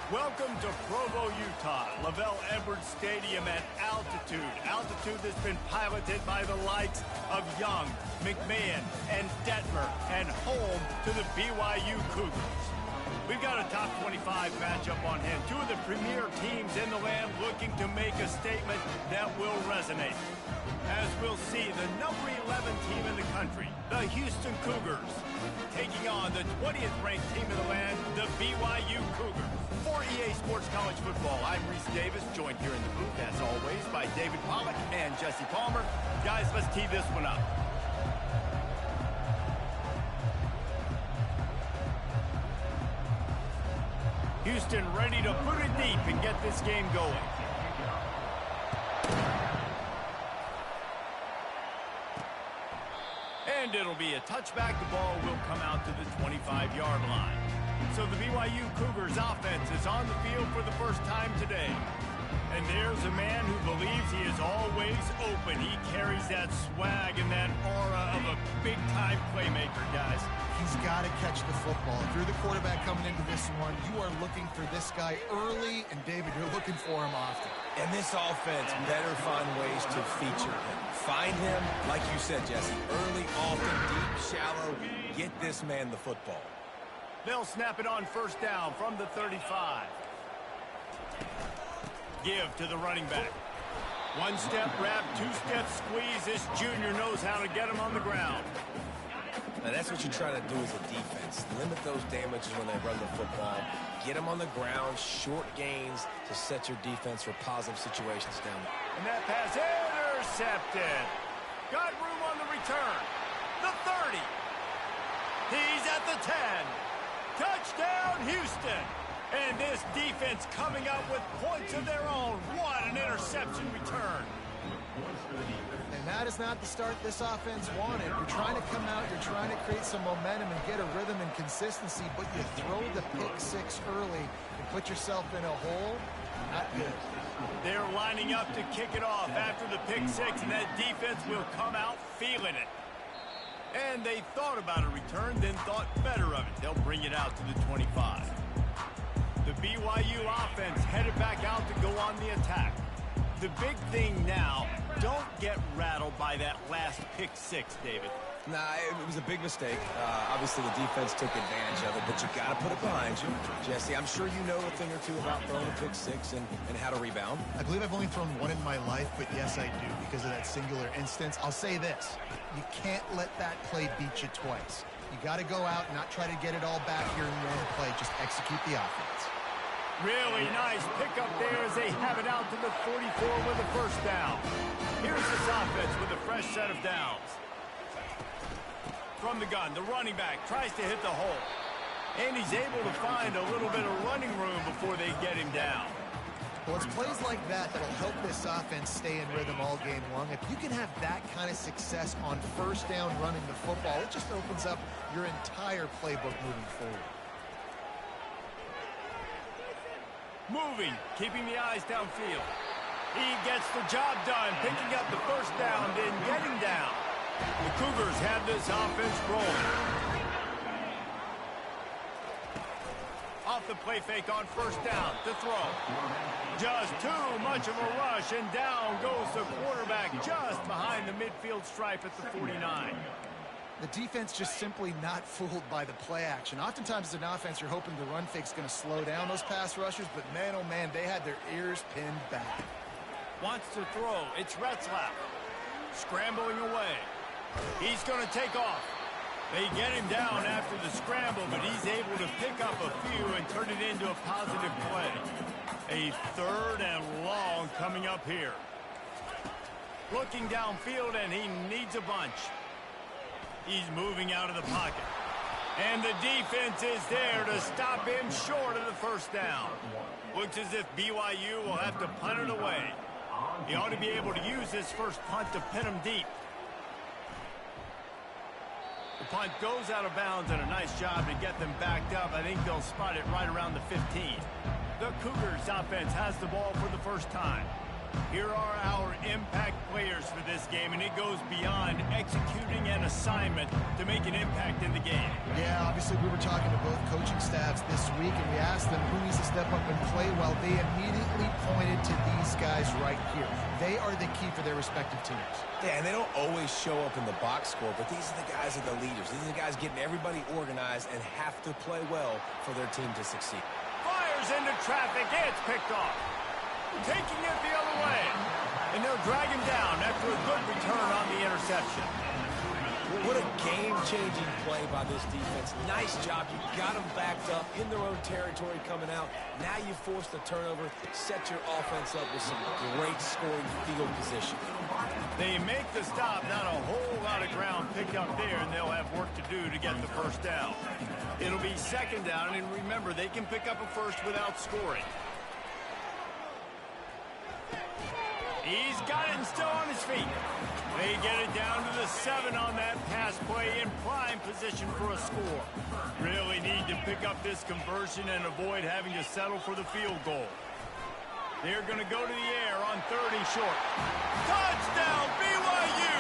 Welcome to Provo, Utah, Lavelle Edwards Stadium at altitude. Altitude that's been piloted by the likes of Young, McMahon, and Detmer, and home to the BYU Cougars. We've got a top 25 matchup on hand. Two of the premier teams in the land looking to make a statement that will resonate. As we'll see, the number 11 team in the country, the Houston Cougars, taking on the 20th ranked team in the land, the BYU Cougars. For EA Sports College Football, I'm Reese Davis, joined here in the booth, as always, by David Pollack and Jesse Palmer. Guys, let's tee this one up. Houston ready to put it deep and get this game going. And it'll be a touchback. The ball will come out to the 25-yard line. So the BYU Cougars offense is on the field for the first time today. And there's a man who believes he is always open. He carries that swag and that aura of a big-time playmaker, guys. He's got to catch the football. If you're the quarterback coming into this one, you are looking for this guy early, and David, you're looking for him often. And this offense better find ways to feature him. Find him, like you said, Jesse, early, often, deep, shallow. Get this man the football. They'll snap it on first down from the 35. Give to the running back. One-step wrap, two-step squeeze. This junior knows how to get him on the ground. Now that's what you try to do as a defense. Limit those damages when they run the football. Get them on the ground, short gains to set your defense for positive situations down there. And that pass intercepted. Got room on the return. The 30. He's at the 10. Touchdown, Houston. And this defense coming up with points of their own. What an interception return. And that is not the start this offense wanted. You're trying to come out, you're trying to create some momentum and get a rhythm and consistency, but you throw the pick six early and put yourself in a hole. Not good. They're lining up to kick it off after the pick six, and that defense will come out feeling it. And they thought about a return, then thought better of it. They'll bring it out to the 25. The BYU offense headed back out to go on the attack. The big thing now, don't get rattled by that last pick six, David. Nah, it was a big mistake. Obviously, the defense took advantage of it, but you got to put it behind you. Jesse, I'm sure you know a thing or two about throwing a pick six and how to rebound. I believe I've only thrown one in my life, but yes, I do, because of that singular instance. I'll say this. You can't let that play beat you twice. You got to go out and not try to get it all back here in one play. Just execute the offense. Really nice pickup there as they have it out to the 44 with a first down. Here's this offense with a fresh set of downs. From the gun, the running back tries to hit the hole. And he's able to find a little bit of running room before they get him down. Well, it's plays like that that'll help this offense stay in rhythm all game long. If you can have that kind of success on first down running the football, it just opens up your entire playbook moving forward. Moving, keeping the eyes downfield. He gets the job done, picking up the first down, then getting down. The Cougars have this offense rolling. Off the play fake on first down to throw. Just too much of a rush, and down goes the quarterback just behind the midfield stripe at the 49. The defense just simply not fooled by the play action. Oftentimes as an offense, you're hoping the run fake's going to slow down those pass rushers, but man, oh man, they had their ears pinned back. Wants to throw. It's Retzlaff. Scrambling away. He's going to take off. They get him down after the scramble, but he's able to pick up a few and turn it into a positive play. A third and long coming up here. Looking downfield, and he needs a bunch. He's moving out of the pocket. And the defense is there to stop him short of the first down. Looks as if BYU will have to punt it away. He ought to be able to use this first punt to pin him deep. The punt goes out of bounds, and a nice job to get them backed up. I think they'll spot it right around the 15. The Cougars offense has the ball for the first time. Here are our impact players for this game, and it goes beyond executing an assignment to make an impact in the game. Yeah, obviously we were talking to both coaching staffs this week, and we asked them who needs to step up and play well. They immediately pointed to these guys right here. They are the key for their respective teams. Yeah, and they don't always show up in the box score, but these are the guys that are the leaders. These are the guys getting everybody organized and have to play well for their team to succeed. Fires into traffic. It's picked off. Taking it the other way. And they'll drag him down after a good return on the interception. What a game-changing play by this defense. Nice job. You got them backed up in their own territory coming out. Now you force the turnover, set your offense up with some great scoring field position. They make the stop. Not a whole lot of ground picked up there, and they'll have work to do to get the first down. It'll be second down, and remember, they can pick up a first without scoring. He's got it and still on his feet. They get it down to the 7 on that pass play in prime position for a score. Really need to pick up this conversion and avoid having to settle for the field goal. They're going to go to the air on 30 short. Touchdown, BYU!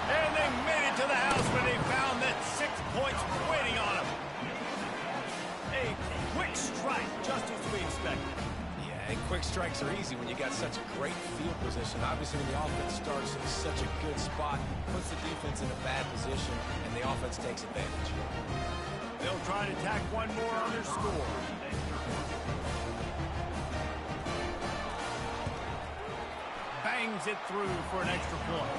And they made it to the house when they found that 6 points waiting on them. A quick strike, just as we expected. And quick strikes are easy when you got such a great field position. Obviously, when the offense starts in such a good spot, puts the defense in a bad position, and the offense takes advantage. They'll try to tack one more on their score. Bangs it through for an extra point.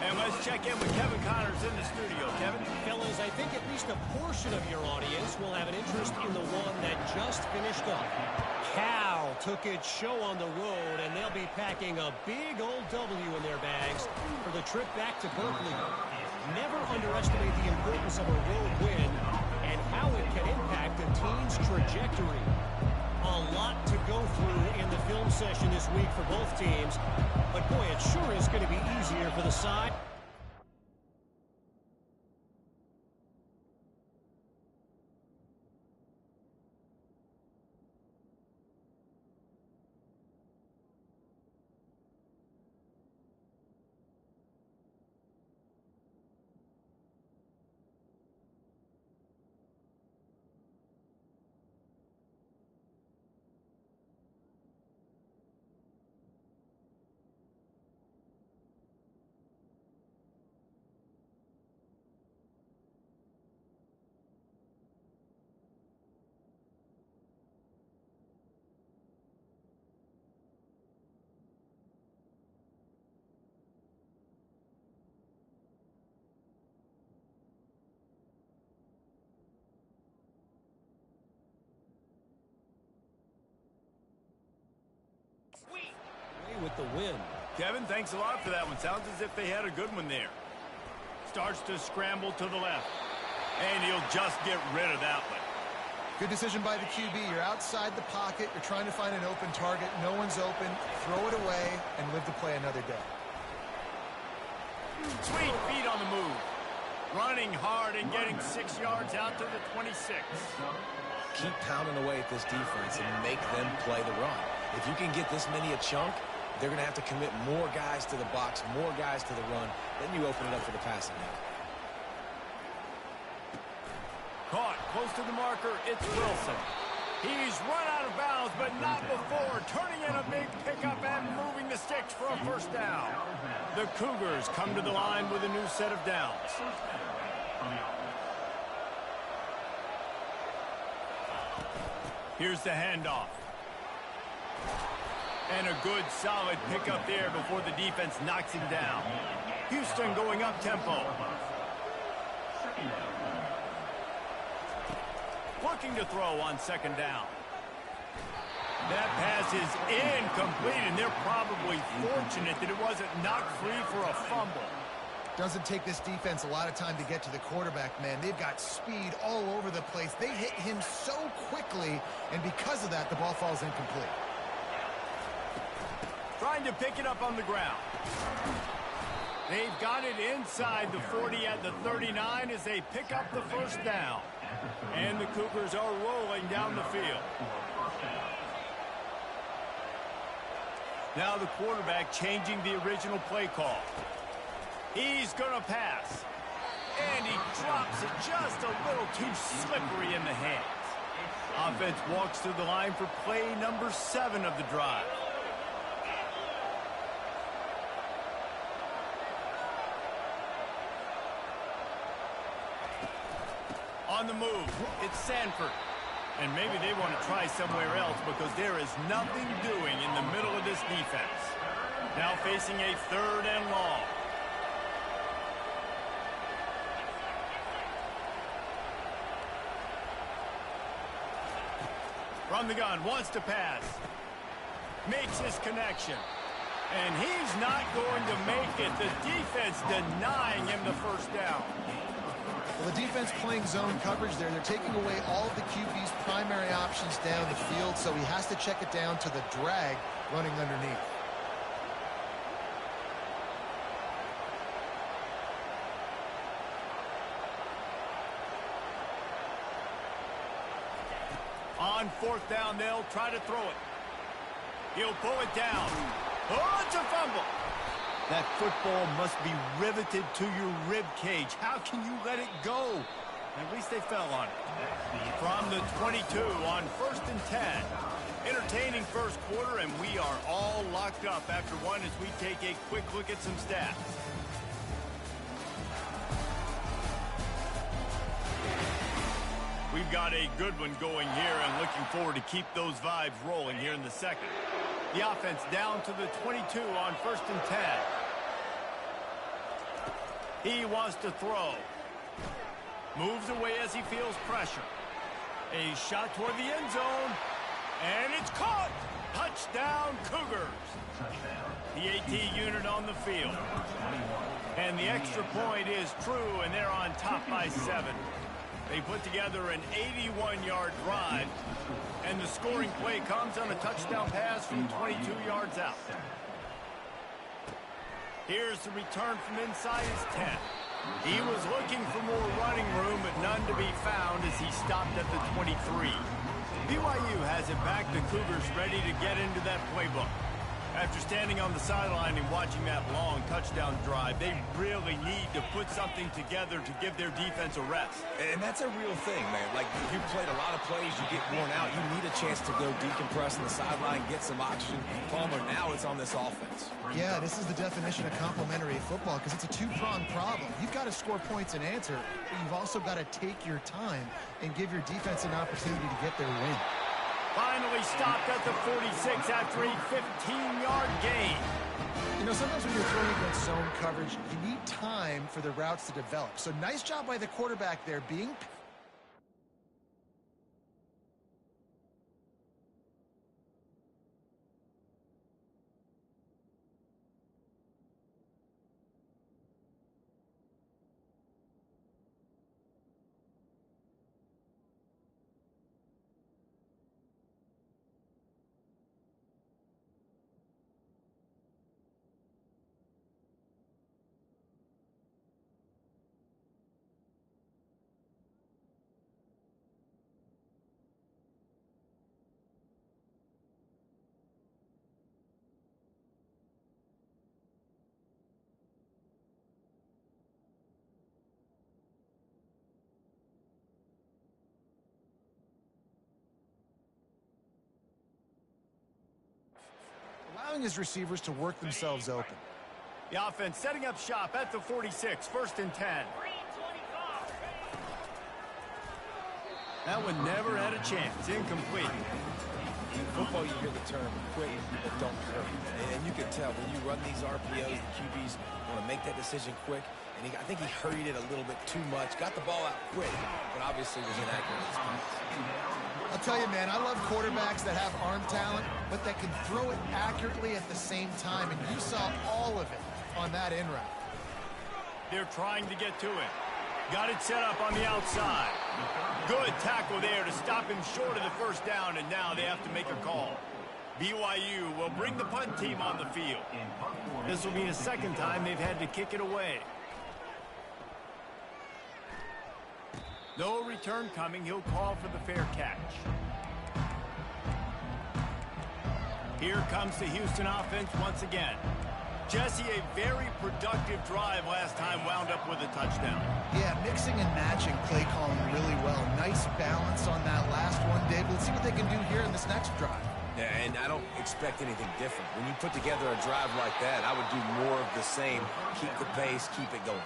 And let's check in with Kevin Connors in the studio. Kevin? Fellas, I think at least a portion of your audience will have an interest in the one that just finished up. Cal took its show on the road, and they'll be packing a big old W in their bags for the trip back to Berkeley. Never underestimate the importance of a road win and how it can impact a team's trajectory. A lot to go through in the film session this week for both teams, but boy, it sure is going to be easier for the side. With the win. Kevin, thanks a lot for that one. Sounds as if they had a good one there. Starts to scramble to the left. And he'll just get rid of that one. Good decision by the QB. You're outside the pocket. You're trying to find an open target. No one's open. Throw it away and live to play another day. Sweet feet on the move. Running hard and getting 6 yards out to the 26. Keep pounding away at this defense and make them play the run. If you can get this many a chunk, they're going to have to commit more guys to the box, more guys to the run. Then you open it up for the passing game. Caught close to the marker. It's Wilson. He's run out of bounds, but not before turning in a big pickup and moving the sticks for a first down. The Cougars come to the line with a new set of downs. Here's the handoff. And a good, solid pickup there before the defense knocks him down. Houston going up tempo. Looking to throw on second down. That pass is incomplete, and they're probably fortunate that it wasn't knocked free for a fumble. Doesn't take this defense a lot of time to get to the quarterback, man. They've got speed all over the place. They hit him so quickly, and because of that, the ball falls incomplete. Trying to pick it up on the ground. They've got it inside the 40 at the 39 as they pick up the first down. And the Cougars are rolling down the field. Now the quarterback changing the original play call. He's going to pass. And he drops it just a little too slippery in the hands. Offense walks to the line for play number 7 of the drive. On the move, it's Sanford. And maybe they want to try somewhere else because there is nothing doing in the middle of this defense. Now facing a 3rd and long. From the gun, wants to pass. Makes his connection. And he's not going to make it. The defense denying him the first down. Well, the defense playing zone coverage there. They're taking away all of the QB's primary options down the field, so he has to check it down to the drag running underneath. On 4th down, they'll try to throw it. He'll pull it down. Oh, it's a fumble. That football must be riveted to your rib cage. How can you let it go? At least they fell on it. From the 22 on 1st and 10. Entertaining first quarter, and we are all locked up after one as we take a quick look at some stats. We've got a good one going here and looking forward to keep those vibes rolling here in the second. The offense down to the 22 on 1st and 10. He wants to throw. Moves away as he feels pressure. A shot toward the end zone. And it's caught. Touchdown, Cougars. The AT unit on the field. And the extra point is true, and they're on top by 7. They put together an 81-yard drive, and the scoring play comes on a touchdown pass from 22 yards out. Here's the return from inside his 10. He was looking for more running room, but none to be found as he stopped at the 23. BYU has it back. The Cougars ready to get into that playbook. After standing on the sideline and watching that long touchdown drive, they really need to put something together to give their defense a rest. And that's a real thing, man. Like, you played a lot of plays, you get worn out. You need a chance to go decompress on the sideline, get some oxygen. Palmer, now it's on this offense. Yeah, this is the definition of complementary football because it's a two-pronged problem. You've got to score points and answer, but you've also got to take your time and give your defense an opportunity to get their win. Finally stopped at the 46 after a 15-yard gain. You know, sometimes when you're throwing against zone coverage, you need time for the routes to develop. So nice job by the quarterback there being... allowing his receivers to work themselves open. The offense setting up shop at the 46, 1st and 10. That one never had a chance. Incomplete. In football, you hear the term quick, but don't hurry. And you can tell when you run these RPOs, the QBs want to make that decision quick. And I think he hurried it a little bit too much. Got the ball out quick, but obviously was inaccurate in his pass. I'll tell you, man, I love quarterbacks that have arm talent, but that can throw it accurately at the same time. And you saw all of it on that in route. They're trying to get to it. Got it set up on the outside. Good tackle there to stop him short of the first down, and now they have to make a call. BYU will bring the punt team on the field. This will be the second time they've had to kick it away. No return coming. He'll call for the fair catch. Here comes the Houston offense once again. Jesse, a very productive drive last time wound up with a touchdown. Yeah, mixing and matching play calling really well. Nice balance on that last one, Dave. Let's see what they can do here in this next drive. Yeah, and I don't expect anything different. When you put together a drive like that, I would do more of the same. Keep the pace, keep it going.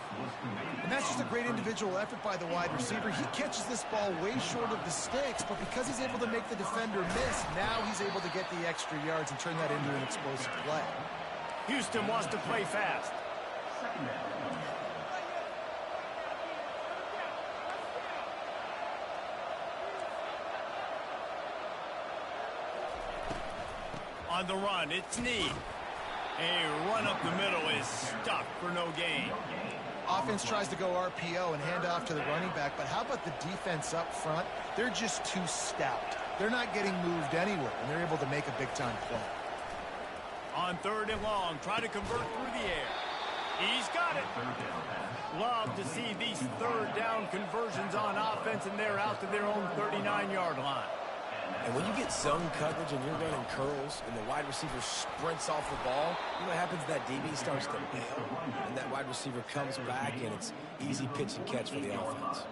And that's just a great individual effort by the wide receiver. He catches this ball way short of the sticks, but because he's able to make the defender miss, now he's able to get the extra yards and turn that into an explosive play. Houston wants to play fast. On the run, it's Need. A run up the middle is stuck for no gain. Offense tries to go RPO and hand off to the running back, but how about the defense up front? They're just too stout. They're not getting moved anywhere, and they're able to make a big-time play. On 3rd and long, try to convert through the air. He's got it. Love to see these 3rd down conversions on offense, and they're out to their own 39-yard line. And when you get zone coverage and you're running curls and the wide receiver sprints off the ball, you know what happens? That DB starts to bail, and that wide receiver comes back, and it's easy pitch and catch for the offense.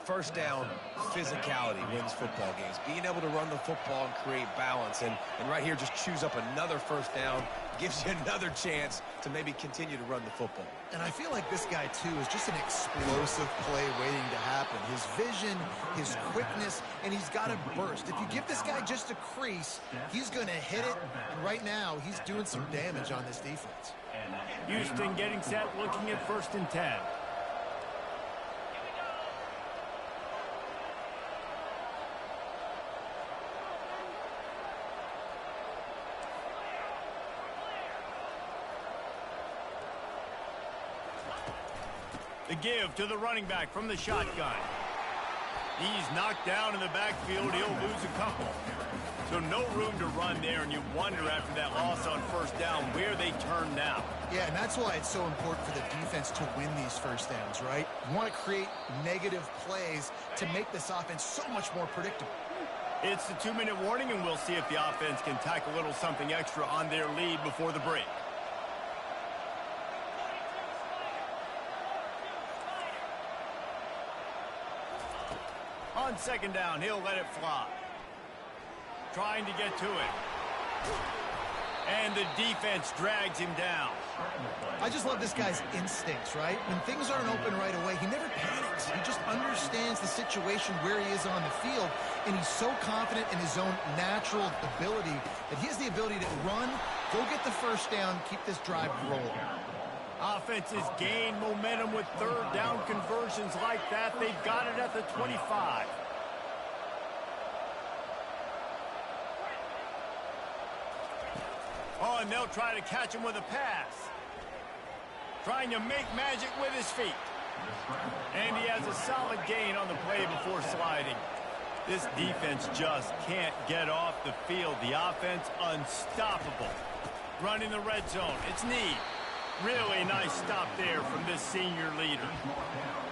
First down, physicality wins football games. Being able to run the football and create balance, and right here just choose up another first down, gives you another chance to maybe continue to run the football. And I feel like this guy, too, is just an explosive play waiting to happen. His vision, his quickness, and he's got a burst. If you give this guy just a crease, he's going to hit it. And right now, he's doing some damage on this defense. Houston getting set, looking at 1st and 10. The give to the running back from the shotgun. He's knocked down in the backfield. He'll lose a couple. So no room to run there, and you wonder after that loss on 1st down where they turn now. Yeah, and that's why it's so important for the defense to win these first downs, right? You want to create negative plays to make this offense so much more predictable. It's the 2-minute warning, and we'll see if the offense can tack a little something extra on their lead before the break. On 2nd down, he'll let it fly. Trying to get to it. And the defense drags him down. I just love this guy's instincts, right? When things aren't open right away, he never panics. He just understands the situation where he is on the field, and he's so confident in his own natural ability that he has the ability to run, go get the first down, keep this drive rolling. Offenses gain momentum with 3rd down conversions like that. They've got it at the 25. Oh, and they'll try to catch him with a pass. Trying to make magic with his feet. And he has a solid gain on the play before sliding. This defense just can't get off the field. The offense unstoppable. Running the red zone. It's Need. Really nice stop there from this senior leader.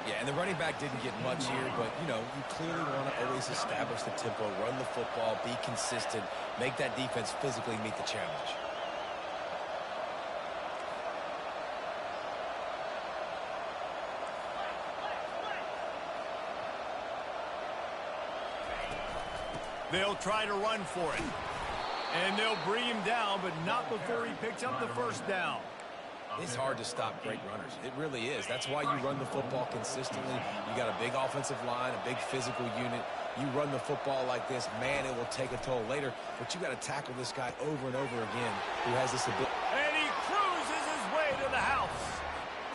Yeah, and the running back didn't get much here, but, you know, you clearly want to always establish the tempo, run the football, be consistent, make that defense physically meet the challenge. They'll try to run for it. And they'll bring him down, but not before he picks up the 1st down. It's hard to stop great runners. It really is. That's why you run the football consistently. You got a big offensive line, a big physical unit. You run the football like this, man, it will take a toll later. But you got to tackle this guy over and over again who has this ability. And he cruises his way to the house.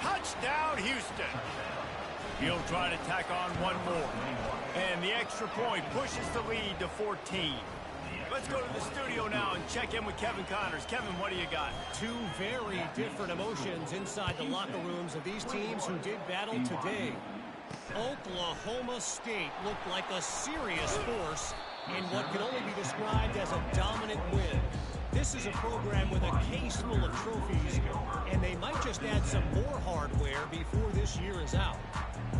Touchdown, Houston. He'll try to tack on one more. And the extra point pushes the lead to 14. Let's go to the studio now and check in with Kevin Connors. Kevin, what do you got? Two very different emotions inside the locker rooms of these teams who did battle today. Oklahoma State looked like a serious force in what can only be described as a dominant win. This is a program with a case full of trophies, and they might just add some more hardware before this year is out.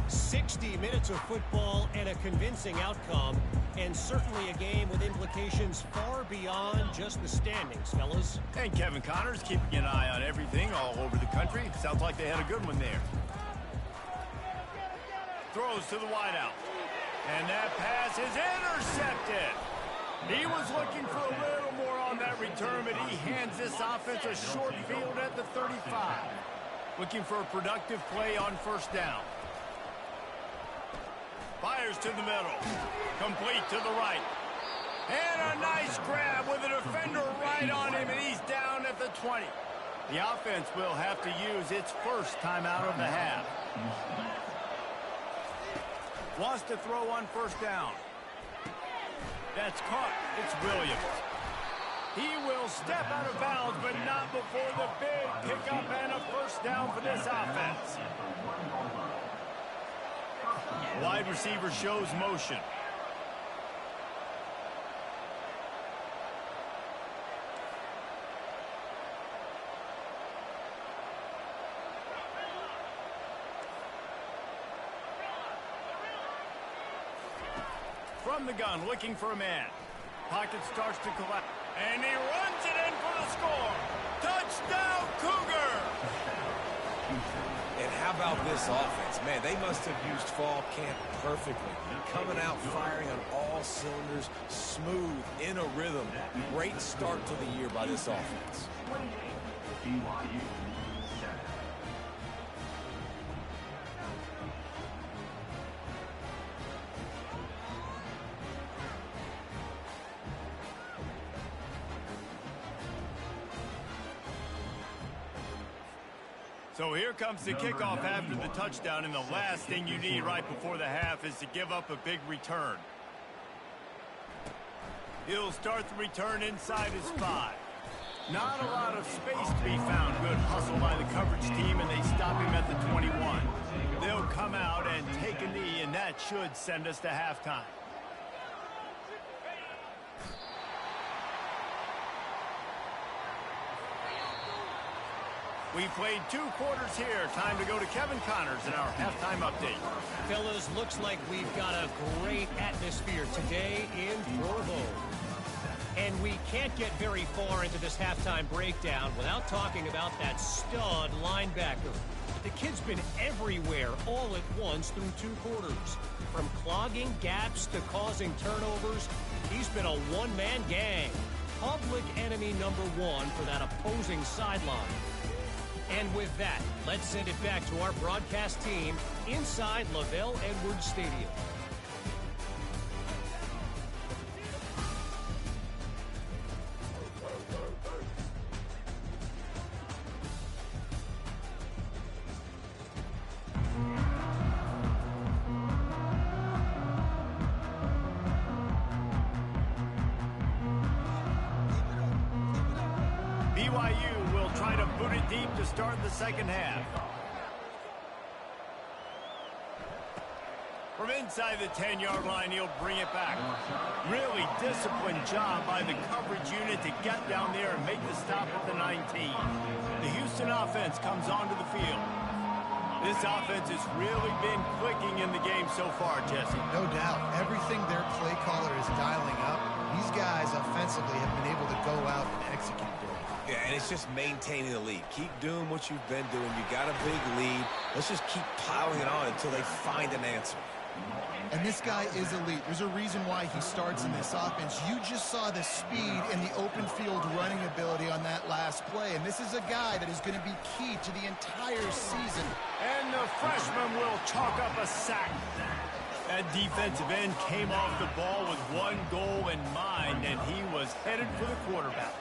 60 minutes of football and a convincing outcome. And certainly a game with implications far beyond just the standings, fellas. And Kevin Connors keeping an eye on everything all over the country. Sounds like they had a good one there. Throws to the wideout. And that pass is intercepted. He was looking for a little more on that return, but he hands this offense a short field at the 35. Looking for a productive play on first down. Fires to the middle. Complete to the right. And a nice grab with a defender right on him, and he's down at the 20. The offense will have to use its first timeout of the half. Wants to throw on first down. That's caught. It's Williams. He will step out of bounds, but not before the big pickup and a first down for this offense. Wide receiver shows motion. From the gun, looking for a man. Pocket starts to collapse. And he runs it in for the score. Touchdown, Cougar! And how about this offense? Man, they must have used fall camp perfectly. Coming out firing on all cylinders, smooth, in a rhythm. Great start to the year by this offense. So here comes the kickoff after the touchdown, and the last thing you need right before the half is to give up a big return. He'll start the return inside his 5. Not a lot of space to be found. Good hustle by the coverage team, and they stop him at the 21. They'll come out and take a knee, and that should send us to halftime. We played 2 quarters here. Time to go to Kevin Connors in our halftime update. Fellas, looks like we've got a great atmosphere today in Provo. And we can't get very far into this halftime breakdown without talking about that stud linebacker. The kid's been everywhere all at once through 2 quarters. From clogging gaps to causing turnovers, he's been a one-man gang. Public enemy number 1 for that opposing sideline. And with that, let's send it back to our broadcast team inside Lavelle Edwards Stadium. BYU will try to boot it deep to start the second half. From inside the 10-yard line, he'll bring it back. Really disciplined job by the coverage unit to get down there and make the stop at the 19. The Houston offense comes onto the field. This offense has really been clicking in the game so far, Jesse. No doubt. Everything their play caller is dialing up, these guys offensively have been able to go out and execute. Yeah, and it's just maintaining the lead. Keep doing what you've been doing. You got a big lead. Let's just keep piling it on until they find an answer. And this guy is elite. There's a reason why he starts in this offense. You just saw the speed and the open field running ability on that last play. And this is a guy that is going to be key to the entire season. And the freshman will chalk up a sack. That defensive end came off the ball with 1 goal in mind, and he was headed for the quarterback.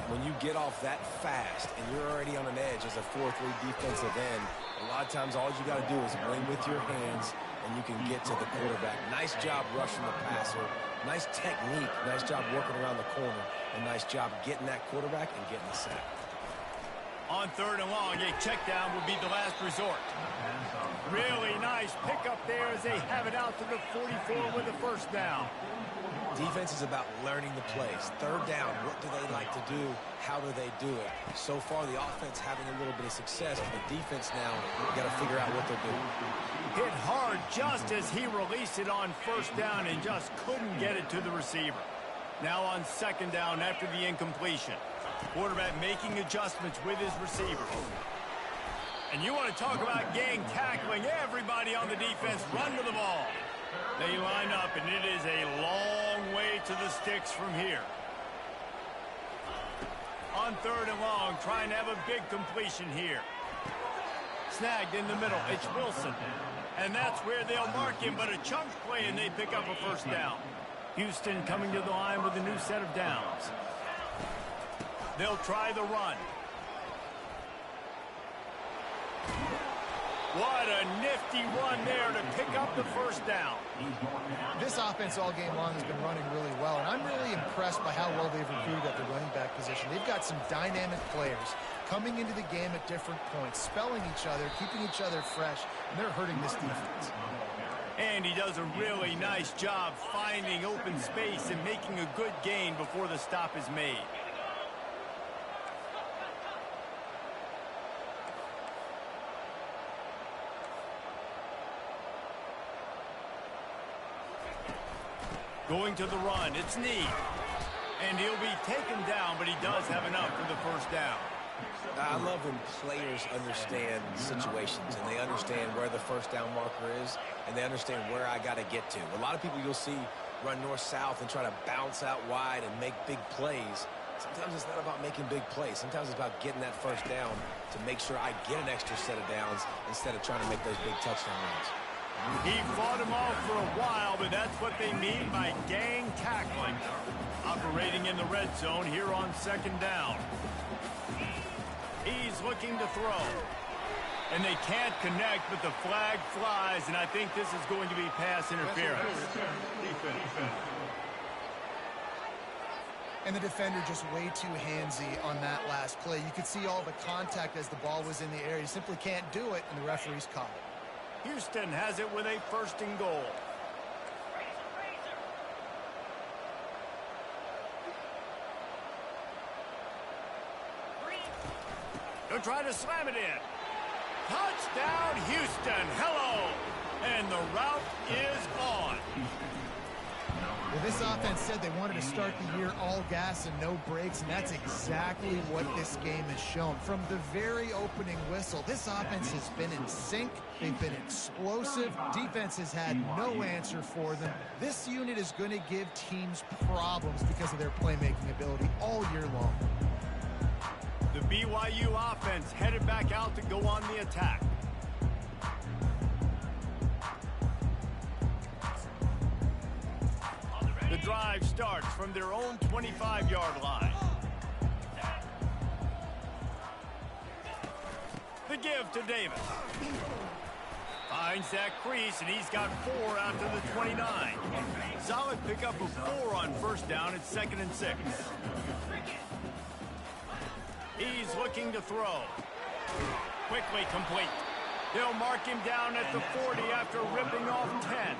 When you get off that fast and you're already on an edge as a 4-3 defensive end, a lot of times all you got to do is win with your hands and you can get to the quarterback. Nice job rushing the passer. Nice technique. Nice job working around the corner. And nice job getting that quarterback and getting the sack. On 3rd and long, a check down would be the last resort. Really nice pickup there as they have it out to the 44 with the first down. Defense is about learning the plays. Third down, what do they like to do? How do they do it? So far, the offense having a little bit of success, but the defense now got to figure out what they're doing. Hit hard just as he released it on first down and just couldn't get it to the receiver. Now on second down after the incompletion. Quarterback making adjustments with his receivers. And you want to talk about gang tackling. Everybody on the defense run to the ball. They line up, and it is a long way to the sticks from here. On third and long, trying to have a big completion here. Snagged in the middle. It's Wilson. And that's where they'll mark him, but a chunk play, and they pick up a first down. Houston coming to the line with a new set of downs. They'll try the run. What a nifty run there to pick up the first down. This offense all game long has been running really well, and I'm really impressed by how well they've recruited at the running back position. They've got some dynamic players coming into the game at different points, spelling each other, keeping each other fresh, and they're hurting this defense. And he does a really nice job finding open space and making a good gain before the stop is made. Going to the run, it's Need. And he'll be taken down, but he does have enough for the first down. I love when players understand situations and they understand where the first down marker is and they understand where I got to get to. A lot of people you'll see run north-south and try to bounce out wide and make big plays. Sometimes it's not about making big plays. Sometimes it's about getting that first down to make sure I get an extra set of downs instead of trying to make those big touchdown runs. He fought him off for a while, but that's what they mean by gang tackling. Operating in the red zone here on second down. He's looking to throw. And they can't connect, but the flag flies, and I think this is going to be pass interference. And the defender just way too handsy on that last play. You could see all the contact as the ball was in the air. You simply can't do it, and the referee's caught it. Houston has it with a first and goal. They'll try to slam it in. Touchdown, Houston. Hello. And the route is on. Well, this offense said they wanted to start the year all gas and no brakes, and that's exactly what this game has shown. From the very opening whistle, this offense has been in sync. They've been explosive. Defense has had no answer for them. This unit is going to give teams problems because of their playmaking ability all year long. The BYU offense headed back out to go on the attack. The drive starts from their own 25-yard line. The give to Davis. Finds that crease, and he's got 4 after the 29. Solid pickup of 4 on first down at 2nd and 6. He's looking to throw. Quickly complete. They'll mark him down at the 40 after ripping off 10.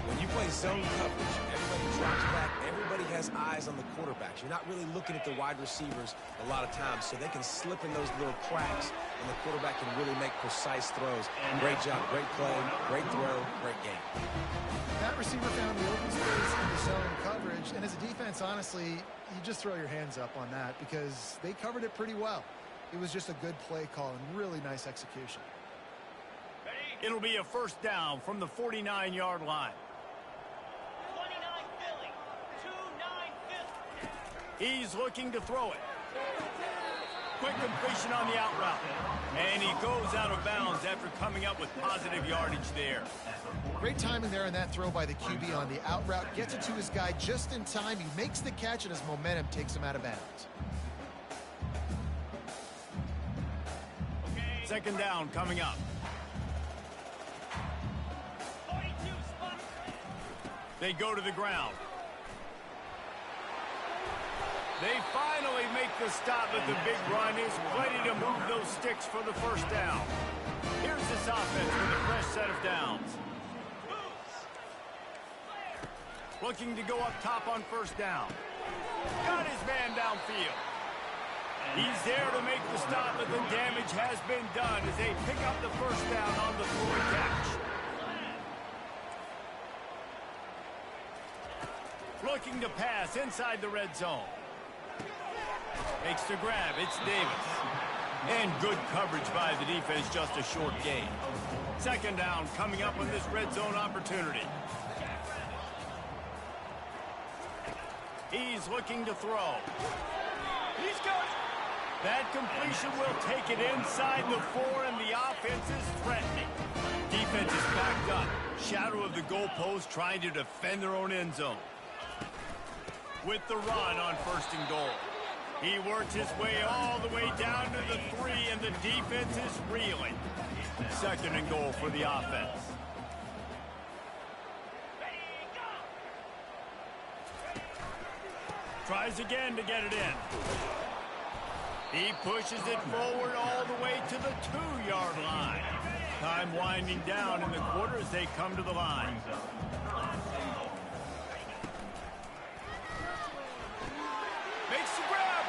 When you play zone coverage, everybody drops back. Everybody has eyes on the quarterbacks. You're not really looking at the wide receivers a lot of times, so they can slip in those little cracks, and the quarterback can really make precise throws. Great job, great play, great throw, great game. That receiver found the open space in the zone coverage, and as a defense, honestly, you just throw your hands up on that because they covered it pretty well. It was just a good play call and really nice execution. It'll be a first down from the 49-yard line. 29 Philly. 2-9 Philly. He's looking to throw it. Quick completion on the out route. And he goes out of bounds after coming up with positive yardage there. Great timing there on that throw by the QB on the out route. Gets it to his guy just in time. He makes the catch, and his momentum takes him out of bounds. Second down coming up. 42 spot. They go to the ground. They finally make the stop, but the big run is ready to move those sticks for the first down. Here's the this offense with a fresh set of downs. Looking to go up top on first down. Got his man downfield. He's there to make the stop, but the damage has been done as they pick up the first down on the throw and catch. Looking to pass inside the red zone. Makes the grab. It's Davis. And good coverage by the defense, just a short gain. Second down coming up on this red zone opportunity. He's looking to throw. He's going. That completion will take it inside the 4, and the offense is threatening. Defense is backed up. Shadow of the goalpost trying to defend their own end zone. With the run on first and goal. He works his way all the way down to the 3, and the defense is reeling. Second and goal for the offense. Tries again to get it in. He pushes it forward all the way to the 2-yard line. Time winding down in the quarter as they come to the line. Makes the grab.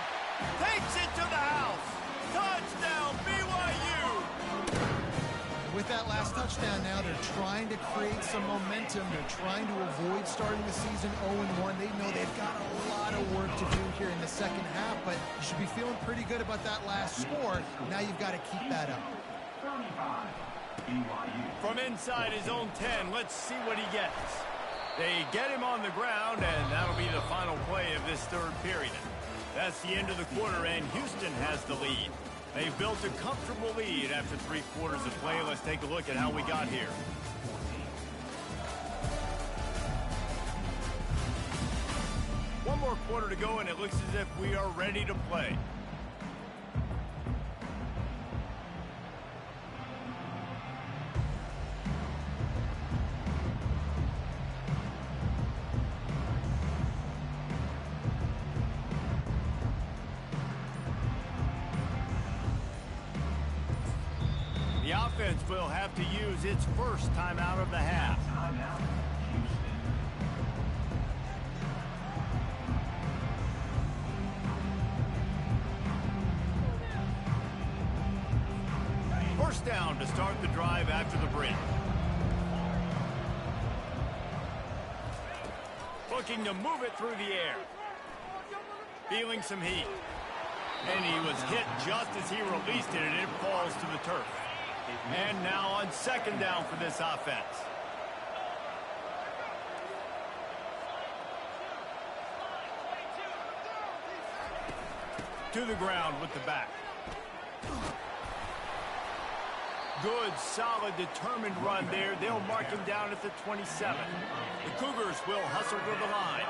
Takes it to the house. Touchdown, BYU. With that last touchdown now, they're trying to create some momentum. They're trying to avoid starting the season 0-1. They know they've got a lot of work to do here in the second half, but you should be feeling pretty good about that last score. Now you've got to keep that up. From inside his own 10, let's see what he gets. They get him on the ground, and that'll be the final play of this third period. That's the end of the quarter, and Houston has the lead. They've built a comfortable lead after 3 quarters of play. Let's take a look at how we got here. One more quarter to go, and it looks as if we are ready to play. The offense will have to use its first timeout of the half. First down to start the drive after the break. Looking to move it through the air. Feeling some heat. And he was hit just as he released it, and it falls to the turf. And now on second down for this offense. To the ground with the back. Good, solid, determined run there. They'll mark him down at the 27. The Cougars will hustle to the line.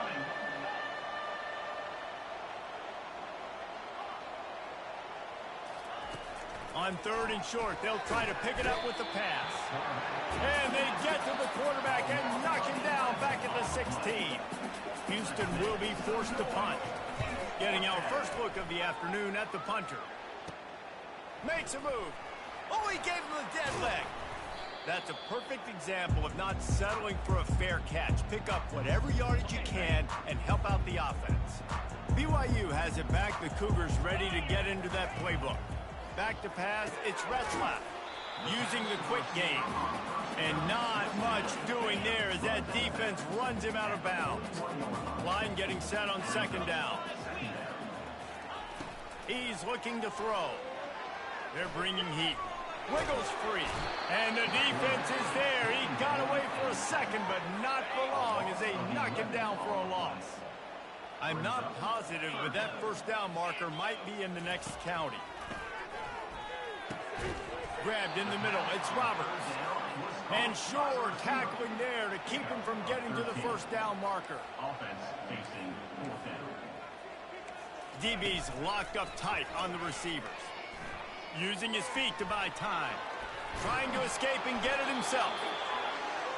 On third and short, they'll try to pick it up with the pass. And they get to the quarterback and knock him down back at the 16. Houston will be forced to punt. Getting our first look of the afternoon at the punter. Makes a move. Oh, he gave him a dead leg. That's a perfect example of not settling for a fair catch. Pick up whatever yardage you can and help out the offense. BYU has it back. The Cougars ready to get into that playbook. Back to pass, it's Retzlaff using the quick game. And not much doing there as that defense runs him out of bounds. Line getting set on second down. He's looking to throw. They're bringing heat. Wiggles free. And the defense is there. He got away for a second, but not for long as they knock him down for a loss. I'm not positive, but that first down marker might be in the next county. Grabbed in the middle, it's Roberts. And Shore tackling there to keep him from getting to the first down marker. DB's locked up tight on the receivers. Using his feet to buy time. Trying to escape and get it himself.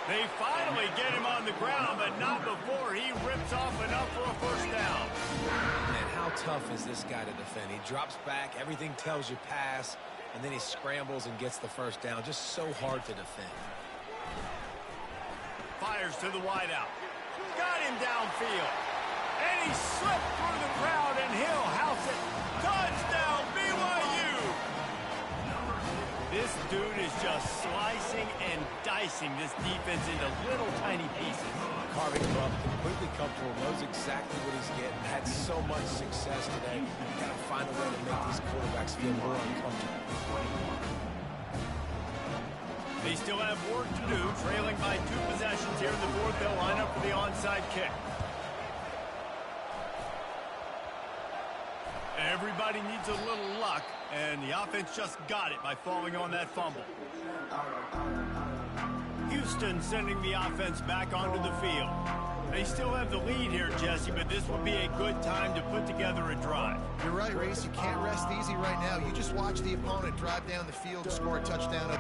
They finally get him on the ground, but not before he rips off enough for a first down. Man, how tough is this guy to defend? He drops back, everything tells you pass, and then he scrambles and gets the first down. Just so hard to defend. Fires to the wideout. Got him downfield. And he slipped through the crowd, and he'll house it. Touchdown, BYU! This dude is just slicing and dicing this defense into little tiny pieces. Carving him up, completely comfortable, knows exactly what he's getting. Had so much success today. You got to find a way to make these quarterbacks feel more uncomfortable. They still have work to do, trailing by 2 possessions here in the fourth. They'll line up for the onside kick. Everybody needs a little luck, and the offense just got it by falling on that fumble. Houston sending the offense back onto the field. They still have the lead here, Jesse, but this would be a good time to put together a drive. You're right, Reese. You can't rest easy right now. You just watch the opponent drive down the field, score a touchdown.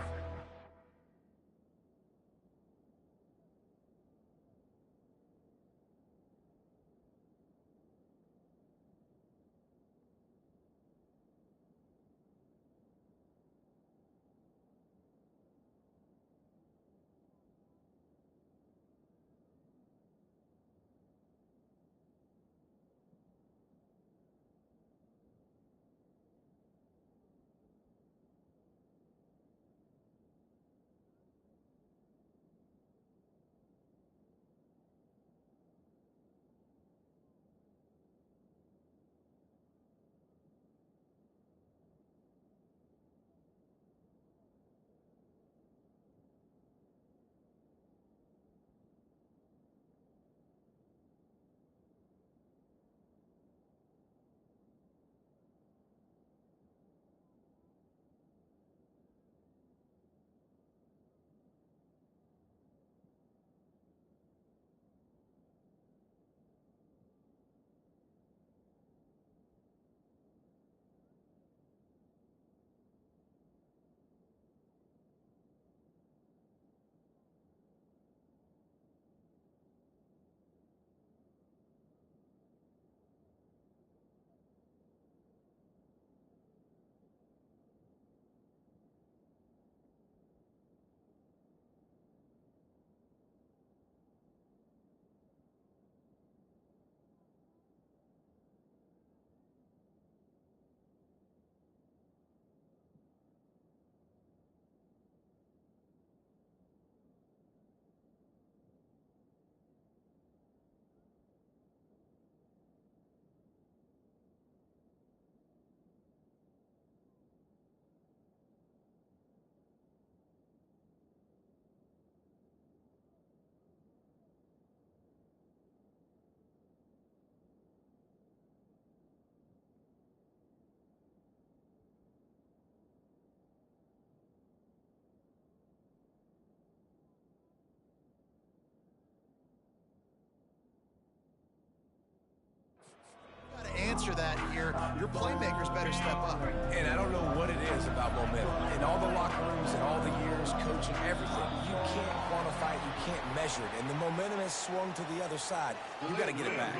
Answer that here. Your playmakers better step up. And I don't know what it is about momentum. In all the locker rooms and all the years, coaching, everything, you can't quantify it, you can't measure it. And the momentum has swung to the other side. You got to get it back.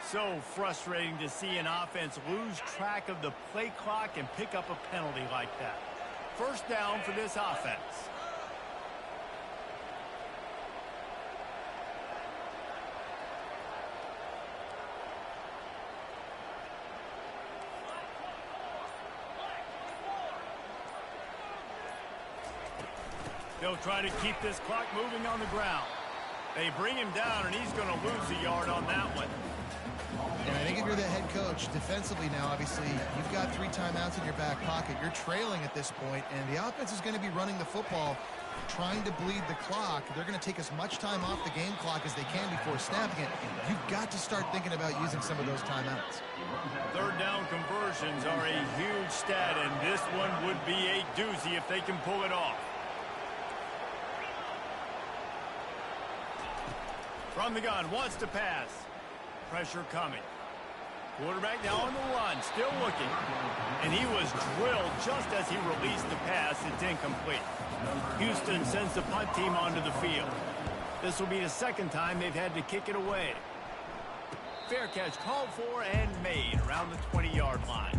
So frustrating to see an offense lose track of the play clock and pick up a penalty like that. First down for this offense. They'll try to keep this clock moving on the ground. They bring him down, and he's going to lose a yard on that one. And I think if you're the head coach, defensively now, obviously, you've got 3 timeouts in your back pocket. You're trailing at this point, and the offense is going to be running the football, trying to bleed the clock. They're going to take as much time off the game clock as they can before snapping it. You've got to start thinking about using some of those timeouts. Third down conversions are a huge stat, and this one would be a doozy if they can pull it off. From the gun, wants to pass. Pressure coming. Quarterback now on the run, still looking. And he was drilled just as he released the pass. It's incomplete. Houston sends the punt team onto the field. This will be the second time they've had to kick it away. Fair catch called for and made around the 20-yard line.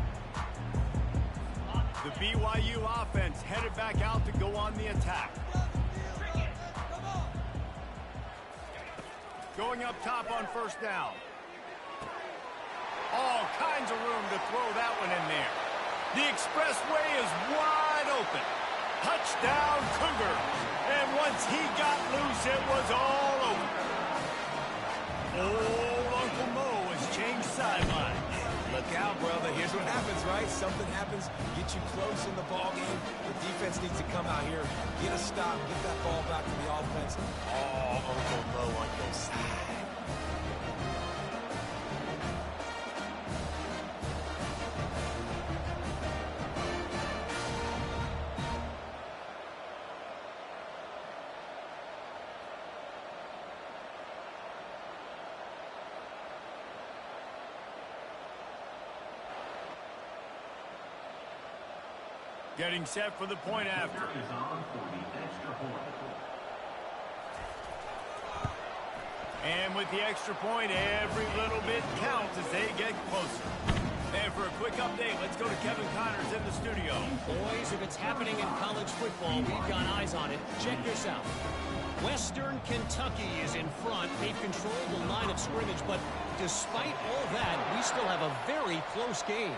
The BYU offense headed back out to go on the attack. Going up top on first down. All kinds of room to throw that one in there. The expressway is wide open. Touchdown Cougars. And once he got loose, it was all over. Old Uncle Mo has changed sidelines. Look out, brother. Here's what happens, right? Something happens, get you close in the ball game. The defense needs to come out here, get a stop, get that ball back to the offense. Oh, Uncle Mo on your side. Getting set for the point after. And with the extra point, every little bit counts as they get closer. And for a quick update, let's go to Kevin Connors in the studio. Boys, if it's happening in college football, we've got eyes on it. Check this out. Western Kentucky is in front. They've controlled the line of scrimmage, but despite all that, we still have a very close game.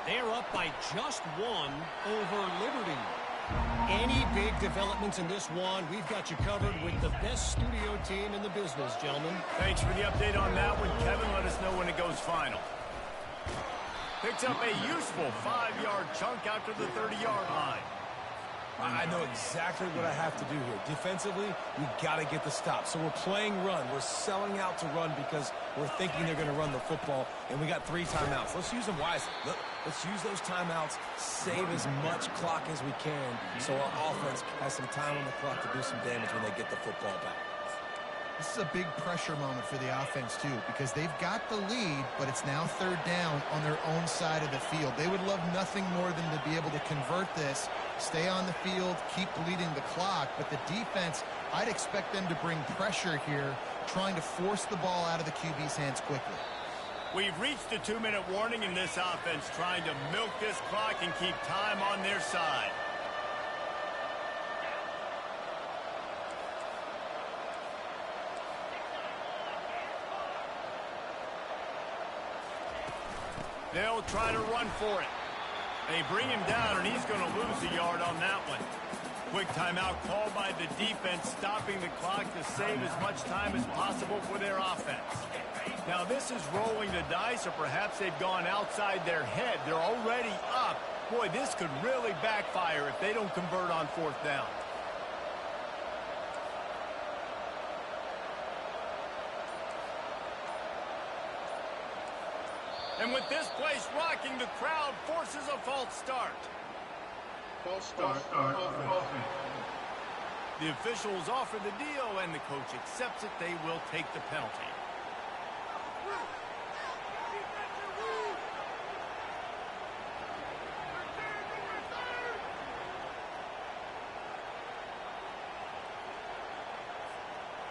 They're up by just one over Liberty. Any big developments in this one, we've got you covered with the best studio team in the business, gentlemen. Thanks for the update on that one, Kevin. Let us know when it goes final. Picks up a useful 5-yard chunk after the 30-yard line. I know exactly what I have to do here. Defensively, we got to get the stop. So we're playing run. We're selling out to run because we're thinking they're going to run the football, and we got 3 timeouts. Let's use them wisely. Look, let's use those timeouts, save as much clock as we can so our offense has some time on the clock to do some damage when they get the football back. This is a big pressure moment for the offense, too, because they've got the lead, but it's now 3rd down on their own side of the field. They would love nothing more than to be able to convert this, stay on the field, keep bleeding the clock, but the defense, I'd expect them to bring pressure here, trying to force the ball out of the QB's hands quickly. We've reached the 2-minute warning in this offense, trying to milk this clock and keep time on their side. They'll try to run for it. They bring him down, and he's going to lose a yard on that one. Quick timeout called by the defense, stopping the clock to save as much time as possible for their offense. Now, this is rolling the dice, or perhaps they've gone outside their head. They're already up. Boy, this could really backfire if they don't convert on 4th down. And with this place rocking, the crowd forces a false start. False start. The officials offer the deal, and the coach accepts it. They will take the penalty.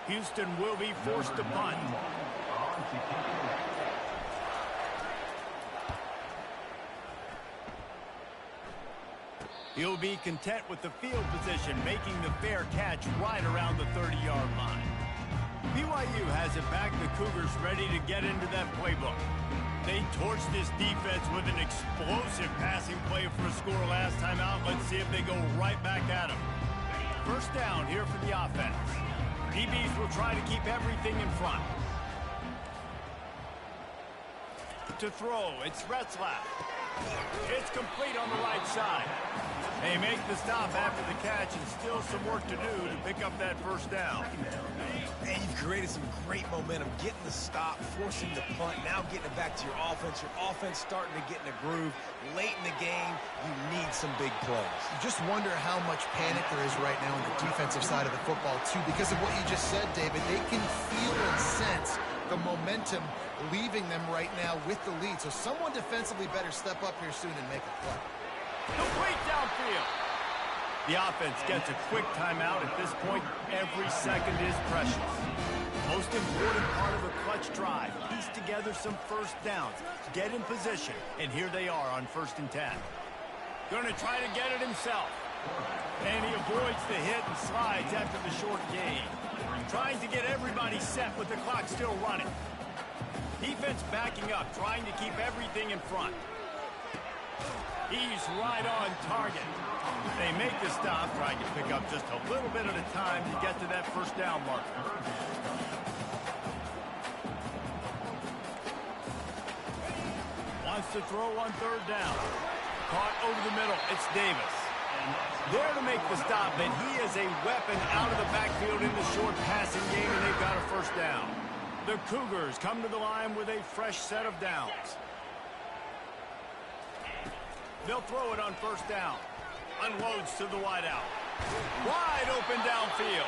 Houston will be forced to punt. He'll be content with the field position, making the fair catch right around the 30-yard line. BYU has it back. The Cougars ready to get into that playbook. They torched this defense with an explosive passing play for a score last time out. Let's see if they go right back at them. First down here for the offense. DBs will try to keep everything in front. To throw, it's Retzlaff. It's complete on the right side. They make the stop after the catch, and still some work to do to pick up that first down. Man, you've created some great momentum, getting the stop, forcing the punt, now getting it back to your offense. Your offense starting to get in a groove. Late in the game, you need some big plays. You just wonder how much panic there is right now on the defensive side of the football, too, because of what you just said, David. They can feel and sense the momentum leaving them right now with the lead. So someone defensively better step up here soon and make a play. Complete downfield. The offense gets a quick timeout. At this point, every second is precious. Most important part of a clutch drive, piece together some first downs, get in position, and here they are on 1st and 10. Going to try to get it himself. And he avoids the hit and slides after the short gain. Trying to get everybody set with the clock still running. Defense backing up, trying to keep everything in front. He's right on target. They make the stop, trying to pick up just a little bit at a time to get to that first down marker. Wants to throw on 3rd down. Caught over the middle. It's Davis. There to make the stop, and he is a weapon out of the backfield in the short passing game, and they've got a first down. The Cougars come to the line with a fresh set of downs. They'll throw it on 1st down. Unloads to the wideout. Wide open downfield.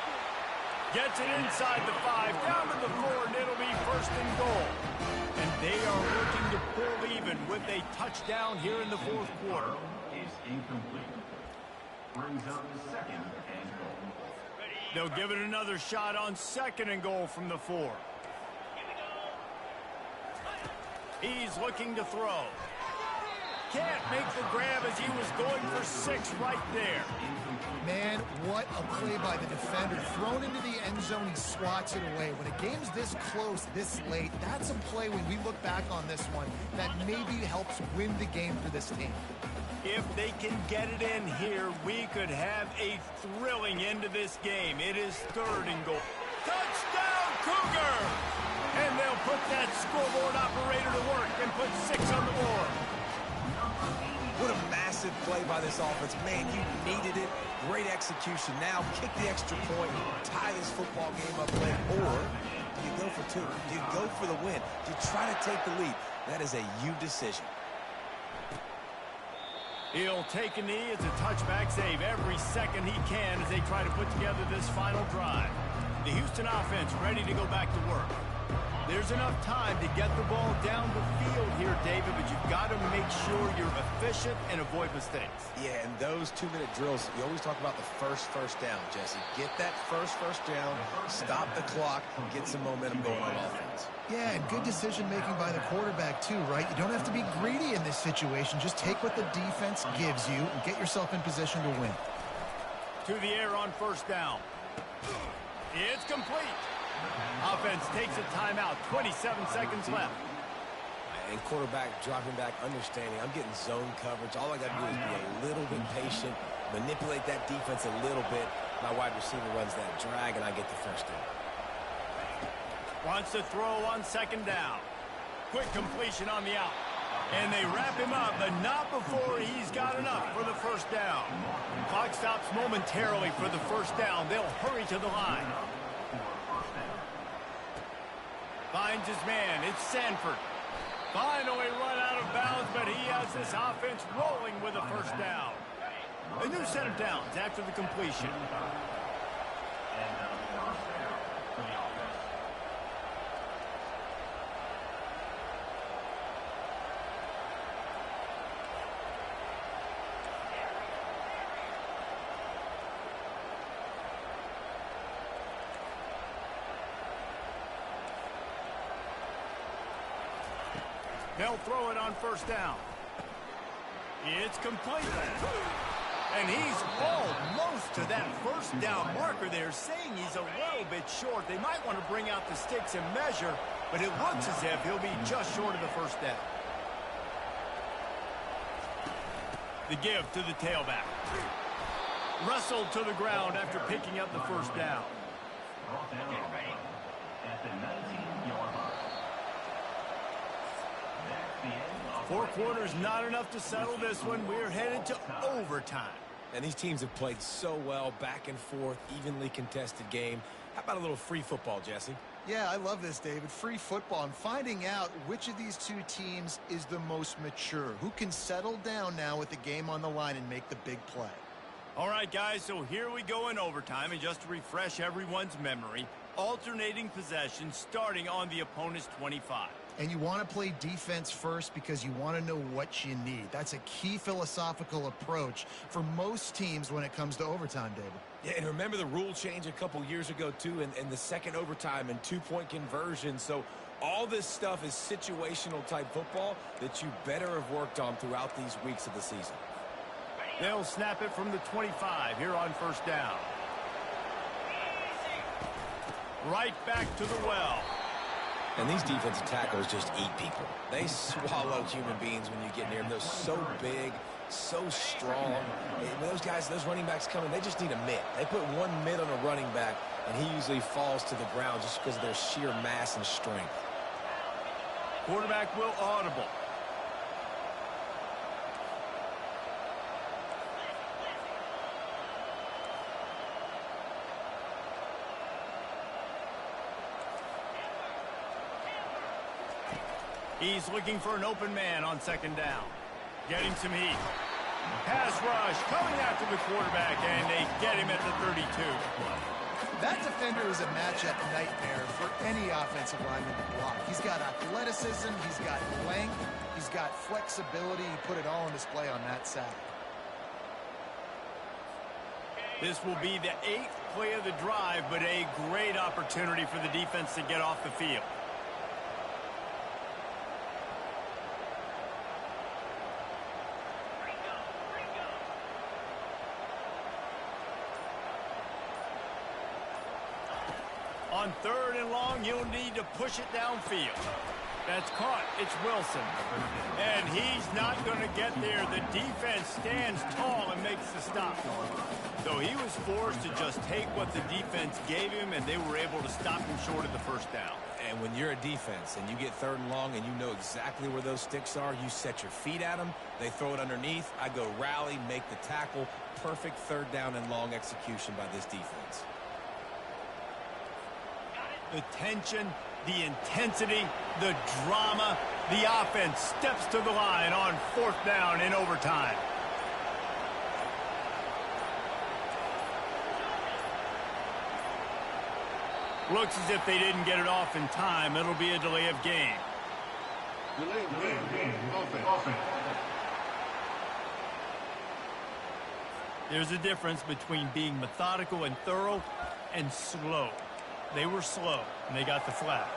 Gets it inside the 5, down to the 4, and it'll be 1st and goal. And they are looking to pull even with a touchdown here in the 4th quarter. Is incomplete. Brings up 2nd and goal. They'll give it another shot on 2nd and goal from the 4. He's looking to throw. Can't make the grab as he was going for 6 right there. Man, what a play by the defender. Thrown into the end zone, he swats it away. When a game's this close, this late, that's a play when we look back on this one that maybe helps win the game for this team. If they can get it in here, we could have a thrilling end to this game. It is 3rd and goal. Touchdown, Cougar! And they'll put that scoreboard operator to work and put 6 on the board. What a massive play by this offense. Man, you needed it. Great execution. Now kick the extra point, tie this football game up late, or do you go for 2? Do you go for the win? Do you try to take the lead? That is a you decision. He'll take a knee. It's a touchback save every second he can as they try to put together this final drive. The Houston offense ready to go back to work. There's enough time to get the ball down the field here, David, but you've got to make sure you're efficient and avoid mistakes. Yeah, and those 2-minute drills, you always talk about the first down, Jesse. Get that first down, stop the clock, get some momentum going on offense. Yeah, and good decision-making by the quarterback, too, right? You don't have to be greedy in this situation. Just take what the defense gives you and get yourself in position to win. To the air on 1st down. It's complete. Offense takes a timeout. 27 seconds left. And quarterback dropping back, understanding I'm getting zone coverage. All I got to do is be a little bit patient, manipulate that defense a little bit. My wide receiver runs that drag, and I get the first down. Wants to throw on 2nd down. Quick completion on the out. And they wrap him up, but not before he's got enough for the first down. Clock stops momentarily for the first down. They'll hurry to the line. Finds his man. It's Sanford. Finally run out of bounds, but he has this offense rolling with a first down. A new set of downs after the completion. They'll throw it on 1st down. It's complete. And he's almost to that first down marker there, saying he's a little bit short. They might want to bring out the sticks and measure, but it looks as if he'll be just short of the first down. The give to the tailback. Wrestled to the ground after picking up the first down. Brought down at the 19-yard line. 4 quarters, not enough to settle this one. We're headed to overtime. And these teams have played so well, back and forth, evenly contested game. How about a little free football, Jesse? Yeah, I love this, David. Free football and finding out which of these 2 teams is the most mature. Who can settle down now with the game on the line and make the big play. All right, guys, so here we go in overtime. And just to refresh everyone's memory, alternating possession starting on the opponent's 25. And you want to play defense first because you want to know what you need. That's a key philosophical approach for most teams when it comes to overtime, David. Yeah, and remember the rule change a couple years ago, too, and the second overtime and two-point conversion. So all this stuff is situational type football that you better have worked on throughout these weeks of the season. They'll snap it from the 25 here on first down. Right back to the well. And these defensive tackles just eat people. They swallow human beings when you get near them. They're so big, so strong. When those guys, those running backs come in, they just need a mitt. They put one mitt on a running back, and he usually falls to the ground just because of their sheer mass and strength. Quarterback will audible. He's looking for an open man on second down. Getting some heat. Pass rush coming after the quarterback, and they get him at the 32. That defender is a matchup nightmare for any offensive lineman to block. He's got athleticism, he's got length, he's got flexibility. He put it all on display on that sack. This will be the 8th play of the drive, but a great opportunity for the defense to get off the field. On third and long, you'll need to push it downfield. That's caught. It's Wilson. And he's not going to get there. The defense stands tall and makes the stop. So he was forced to just take what the defense gave him, and they were able to stop him short of the first down. And when you're a defense and you get third and long and you know exactly where those sticks are, you set your feet at them, they throw it underneath, I go rally, make the tackle. Perfect third down and long execution by this defense. The tension, the intensity, the drama, the offense steps to the line on fourth down in overtime. Looks as if they didn't get it off in time. It'll be a delay of game. Delay of game. Offense. There's a difference between being methodical and thorough and slow. They were slow, and they got the flag.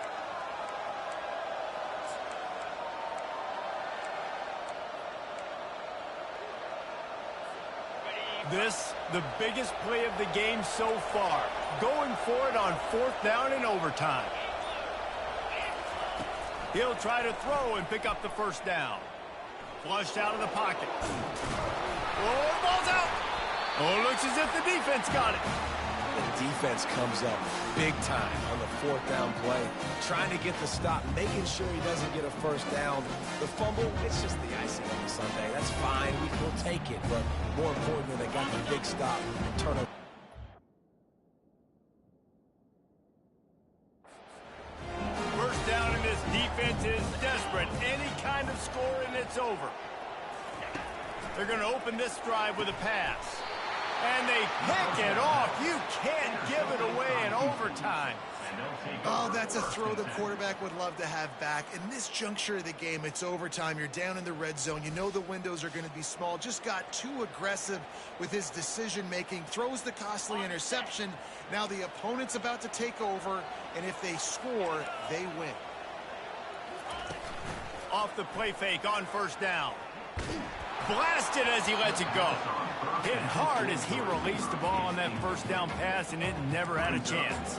This, the biggest play of the game so far. Going for it on fourth down in overtime. He'll try to throw and pick up the first down. Flushed out of the pocket. Oh, the ball's out. Oh, looks as if the defense got it. The defense comes up big time on the fourth down play, trying to get the stop, making sure he doesn't get a first down. The fumble, it's just the icing on the sundae. That's fine. We'll take it. But more importantly, they got the big stop and turnover. First down, and this defense is desperate. Any kind of score, and it's over. They're going to open this drive with a pass. And they pick it off. You can't give it away in overtime. Oh, that's a throw the quarterback would love to have back. In this juncture of the game, it's overtime. You're down in the red zone. You know the windows are going to be small. Just got too aggressive with his decision-making. Throws the costly interception. Now the opponent's about to take over, and if they score, they win. Off the play fake on first down. Blasted as he lets it go. Hit hard as he released the ball on that first down pass, and it never had a chance.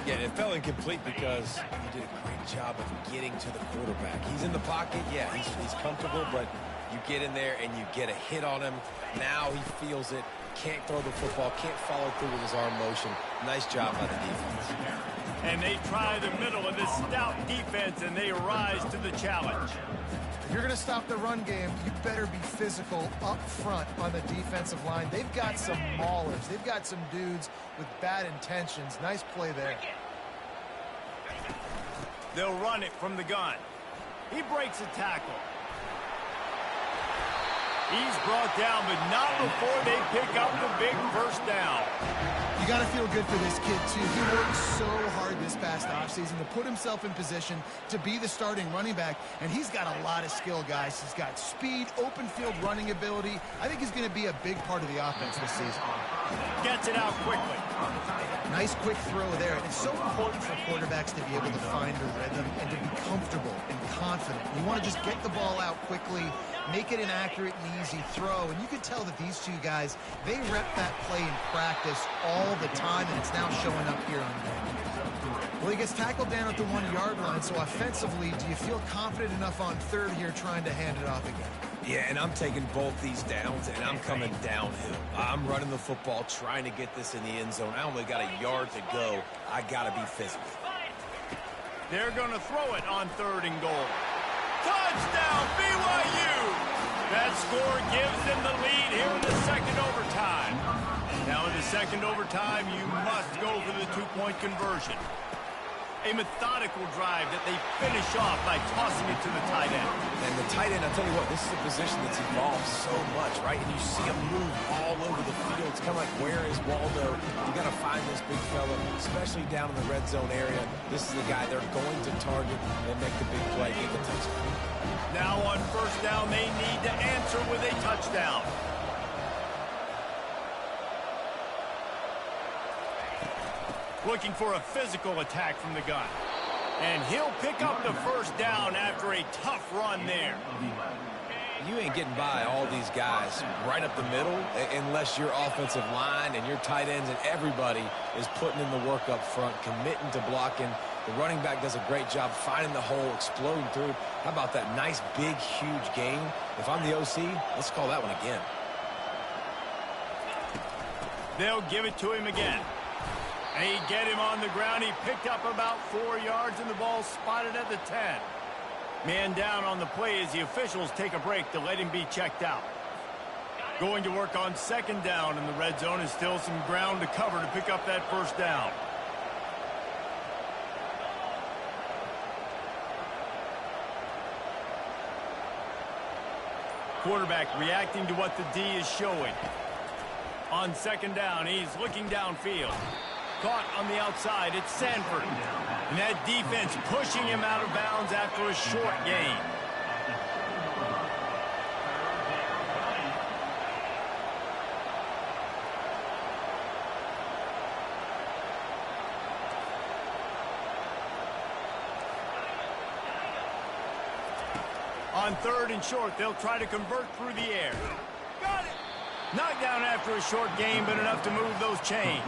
Yeah, it fell incomplete because he did a great job of getting to the quarterback. He's in the pocket. Yeah, he's comfortable, but you get in there and you get a hit on him. Now he feels it. Can't throw the football. Can't follow through with his arm motion. Nice job by the defense. And they try the middle of this stout defense, and they rise to the challenge. If you're going to stop the run game, you better be physical up front on the defensive line. They've got some maulers. They've got some dudes with bad intentions. Nice play there. They'll run it from the gun. He breaks a tackle. He's brought down, but not before they pick up the big first down. You got to feel good for this kid, too. He worked so hard this past offseason to put himself in position to be the starting running back, and he's got a lot of skill, guys. He's got speed, open field running ability. I think he's going to be a big part of the offense this season. Gets it out quickly. Nice quick throw there. It's so important for quarterbacks to be able to find a rhythm and to be comfortable and confident. You want to just get the ball out quickly, make it an accurate and easy throw. And you can tell that these two guys, they rep that play in practice all the time, and it's now showing up here on game. Well, he gets tackled down at the 1-yard line, so offensively, do you feel confident enough on third here trying to hand it off again? Yeah, and I'm taking both these downs, and I'm coming downhill. I'm running the football, trying to get this in the end zone. I only got a yard to go. I got to be physical. They're going to throw it on 3rd and goal. Touchdown, BYU! That score gives them the lead here in the second overtime. Now in the second overtime, you must go for the 2-point conversion. A methodical drive that they finish off by tossing it to the tight end. And the tight end, I'll tell you what, this is a position that's evolved so much, right? And you see him move all over the field. It's kind of like, where is Waldo? You got to find this big fella, especially down in the red zone area. This is the guy they're going to target and make the big play, get the touchdown. Now on first down, they need to answer with a touchdown. Looking for a physical attack from the gun. And he'll pick up the first down after a tough run there. You ain't getting by all these guys right up the middle unless your offensive line and your tight ends and everybody is putting in the work up front, committing to blocking. The running back does a great job finding the hole, exploding through. How about that nice, big, huge gain? If I'm the OC, let's call that one again. They'll give it to him again. They get him on the ground. He picked up about 4 yards, and the ball spotted at the 10. Man down on the play as the officials take a break to let him be checked out. Going to work on 2nd down in the red zone is still some ground to cover to pick up that first down. Quarterback reacting to what the D is showing. On 2nd down, he's looking downfield. Caught on the outside, it's Sanford. And that defense pushing him out of bounds after a short gain. On 3rd and short, they'll try to convert through the air. Got it! Knocked down after a short gain, but enough to move those chains.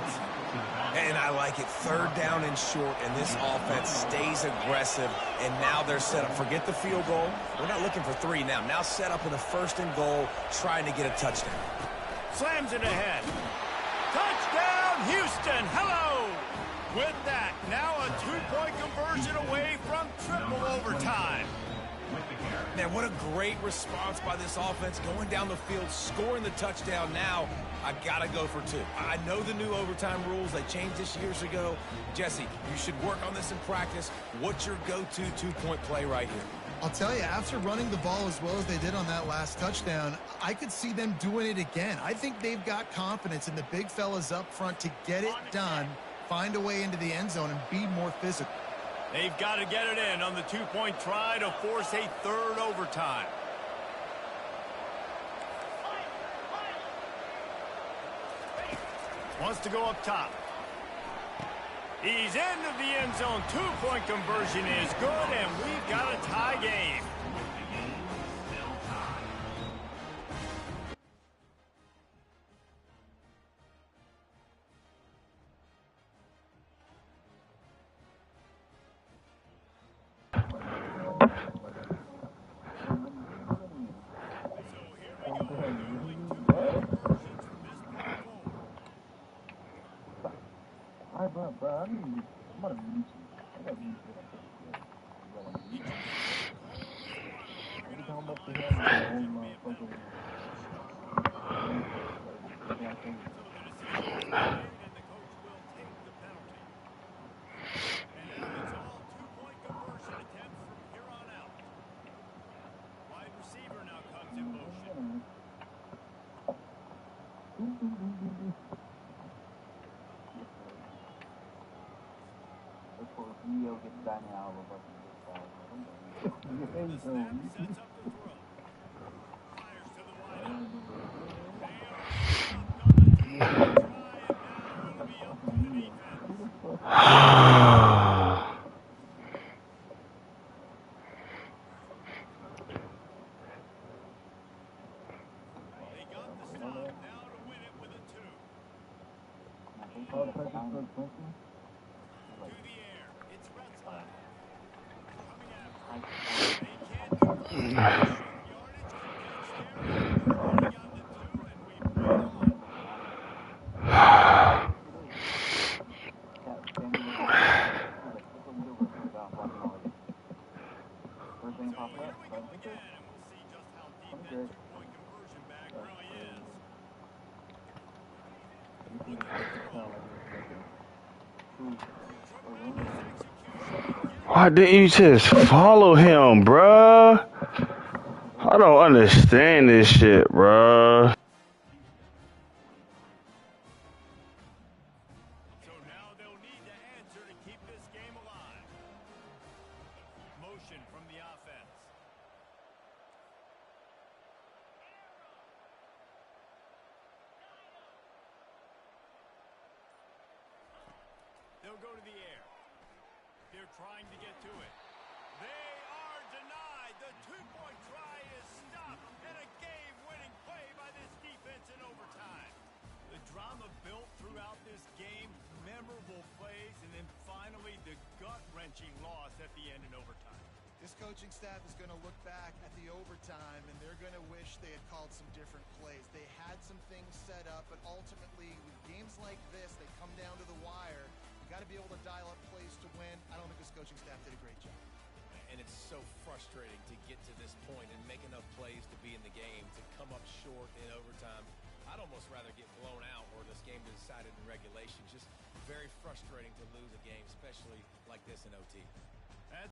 And I like it. 3rd down and short, and this offense stays aggressive, and now they're set up. Forget the field goal. We're not looking for 3 now. Now set up in a 1st and goal, trying to get a touchdown. Slams it ahead. Touchdown, Houston. Hello. With that, now a 2-point conversion away from triple overtime. Man, what a great response by this offense, going down the field, scoring the touchdown. Now, I got to go for 2. I know the new overtime rules. They changed this years ago. Jesse, you should work on this in practice. What's your go-to 2-point play right here? I'll tell you, after running the ball as well as they did on that last touchdown, I could see them doing it again. I think they've got confidence in the big fellas up front to get it done, find a way into the end zone, and be more physical. They've got to get it in on the 2-point try to force a 3rd overtime. Wants to go up top. He's into the end zone. 2-point conversion is good, and we've got a tie game. The snap sets up the throw. Fires to the wideout. They are stopped on the two-point try, and now it'll be up to the defense. They got the stop, now to win it with a two. To the air, it's Retzlaff. Coming after him. They can't do much. Short yardage completes there. We're waiting on the two, and we bring it on. So here we go again, and we'll see just how deep that two-point conversion bag really is. Looking to throw. Tremendous execution. Why didn't you just follow him, bruh? I don't understand this shit, bruh. So now they'll need to answer to keep this game alive. Motion from the offense. They'll go to the air. They're trying to get to it. They are denied. The two-point try is stopped, and a game-winning play by this defense in overtime. The drama built throughout this game, memorable plays, and then finally the gut-wrenching loss at the end in overtime. This coaching staff is going to look back at the overtime, and they're going to wish they had called some different plays. They had some things set up, but ultimately, with games like this, they come down to the wire. You got to be able to dial up plays to win. I don't think this coaching staff did a great job. And it's so frustrating to get to this point and make enough plays to be in the game, to come up short in overtime. I'd almost rather get blown out or this game decided in regulation. Just very frustrating to lose a game, especially like this in OT.